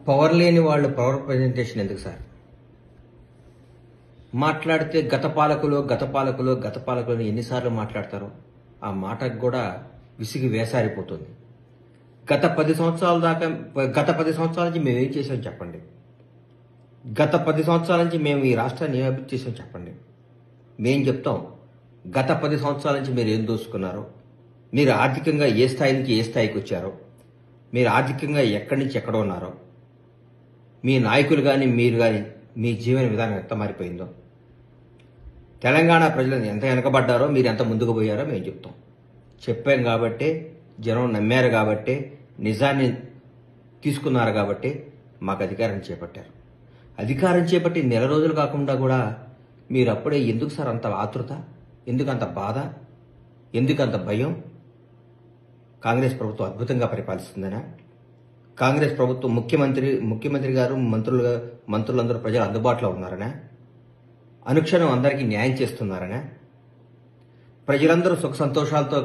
Power లేని వాళ్ళు power presentation ఎందుకు సార్? మాట్లాడితే గత పాలకులు ఎన్నిసార్లు మాట్లాడతారో ఆ మాటకు కూడా విసిగి వేసారిపోతుంది. గత 10 సంవత్సరాల నుంచి మేము ఏం చేసాం చెప్పండి. గత 10 సంవత్సరాల నుంచి మేము ఈ రాష్ట్రాన్ని ఏం అభివృద్ధి చేసాం చెప్పండి. మేం చెప్తాం గత 10 సంవత్సరాల నుంచి మీరు ఏం దోసుకున్నారో, మీరు ఆర్థికంగా ఏ స్థాయి నుంచి ఏ స్థాయికి వచ్చారో, మీరు ఆర్థికంగా ఎక్కడి నుంచి ఎక్కడ ఉన్నారో, మీ నాయకులు కానీ మీరు కానీ మీ జీవన విధానం ఎంత మారిపోయిందో, తెలంగాణ ప్రజలు ఎంత వెనకబడ్డారో, మీరు ఎంత ముందుకు పోయారో మేము చెప్తాం. చెప్పాం కాబట్టే జనం నమ్మారు, కాబట్టే నిజాన్ని తీసుకున్నారు, కాబట్టి మాకు అధికారం చేపట్టారు. అధికారం చేపట్టి నెల రోజులు కాకుండా కూడా మీరు అప్పుడే ఎందుకు సార్ అంత ఆతృత, ఎందుకు అంత బాధ, ఎందుకు అంత భయం? కాంగ్రెస్ ప్రభుత్వం అద్భుతంగా పరిపాలిస్తుందనా? కాంగ్రెస్ ప్రభుత్వం ముఖ్యమంత్రి గారు మంత్రులందరూ ప్రజలు అందుబాటులో ఉన్నారనా? అనుక్షణం అందరికీ న్యాయం చేస్తున్నారనా? ప్రజలందరూ సుఖ సంతోషాలతో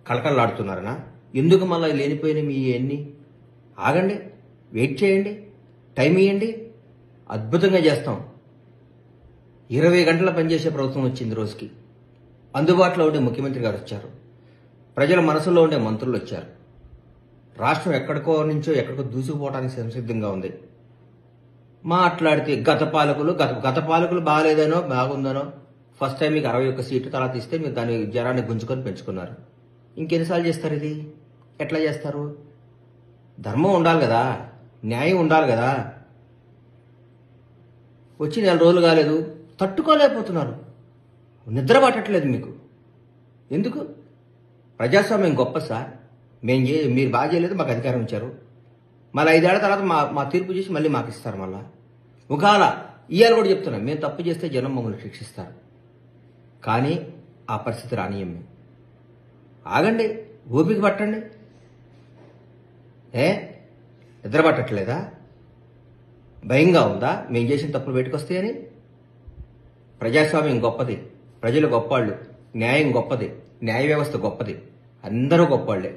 కళకళలాడుతున్నారనా? ఎందుకు మళ్ళీ లేనిపోయిన మీ ఎన్ని? ఆగండి, వెయిట్ చేయండి, టైం ఇవ్వండి, అద్భుతంగా చేస్తాం. 20 గంటల పనిచేసే ప్రభుత్వం వచ్చింది రోజుకి. అందుబాటులో ఉండే ముఖ్యమంత్రి గారు వచ్చారు, ప్రజల మనసులో ఉండే మంత్రులు వచ్చారు. రాష్ట్రం ఎక్కడికో దూసుకుపోవడానికి సంసిద్ధంగా ఉంది. మాట్లాడితే గత పాలకులు బాగాలేదనో బాగుందనో, ఫస్ట్ టైం మీకు 61 సీట్లు, తర్వాత ఇస్తే మీరు దాని జనాన్ని గుంజుకొని పెంచుకున్నారు. ఇంకెన్నిసార్లు చేస్తారు? ఇది ఎట్లా చేస్తారు? ధర్మం ఉండాలి కదా, న్యాయం ఉండాలి కదా. వచ్చి 4 రోజులు కాలేదు, తట్టుకోలేకపోతున్నారు, నిద్ర పట్టట్లేదు మీకు. ఎందుకు? ప్రజాస్వామ్యం గొప్ప సార్. మీరు బాగా చేయలేదు, మాకు అధికారం ఇచ్చారు, మళ్ళీ 5 ఏళ్ల తర్వాత మా తీర్పు చేసి మళ్ళీ మాకు ఇస్తారు. మళ్ళా ఒకవేళ ఇవాళ కూడా చెప్తున్నాం, మేము తప్పు చేస్తే జనం మమ్మల్ని శిక్షిస్తారు, కానీ ఆ పరిస్థితి రానియం. మేము ఆగండి, ఓపిక పట్టండి. నిద్ర పట్టట్లేదా? భయంగా ఉందా మేము చేసిన తప్పులు బయటకు వస్తాయని? ప్రజాస్వామ్యం గొప్పది, ప్రజలు గొప్పవాళ్ళు, న్యాయం గొప్పది, న్యాయ వ్యవస్థ గొప్పది, అందరూ గొప్పవాళ్లే.